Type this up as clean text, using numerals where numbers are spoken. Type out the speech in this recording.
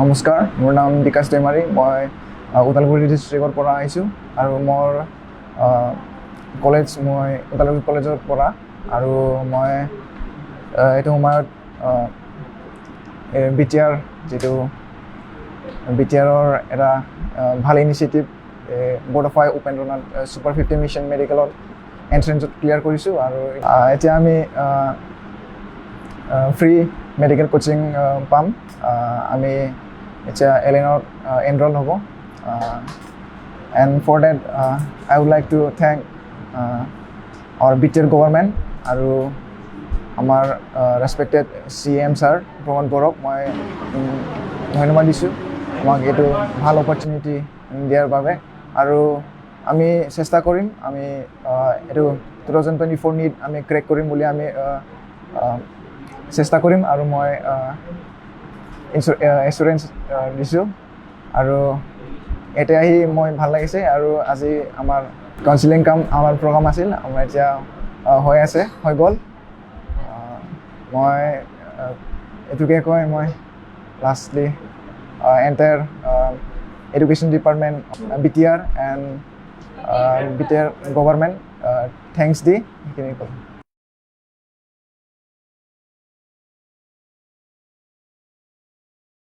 নমস্কাৰ, মোৰ নাম বিকাশ দাইমাৰী। মই উদালগুৰি ডিষ্ট্ৰিক্টৰ পৰা আহিছোঁ আৰু মোৰ কলেজ মই উদালগুৰি কলেজৰ পৰা আৰু মই এইটো সময়ত BTR যিটো BTRৰ এটা ভাল initiative Bodofa UN Brahma Super 50 mission মেডিকেলৰ এন্ট্ৰেন্সত ক্লিয়াৰ কৰিছোঁ আৰু এতিয়া আমি ফ্ৰী মেডিকেল কোচিং পাম। আমি এতিয়া এলেনত এনৰোল হ'ব। And for that, I would like to thank our BTR government আৰু আমাৰ respected CM sir প্ৰমোদ বৰক মই ধন্যবাদ দিছোঁ আমাক এইটো ভাল অপৰচুনিটি দিয়াৰ বাবে। আৰু আমি চেষ্টা কৰিম, আমি এইটো 2024 নিট আমি ক্ৰেক কৰিম বুলি আমি চেষ্টা কৰিম আৰু মই এছুৰেঞ্চ দিছোঁ। আৰু এতিয়া আহি মই ভাল লাগিছে আৰু আজি আমাৰ কাউন্সিলিং কাম আমাৰ প্ৰগ্ৰাম আছিল, আমাৰ এতিয়া হৈ গ'ল। মই এইটোকে কয় মই lastly entire education department BTR and BTR government thanks দি সেইখিনি ক'ম।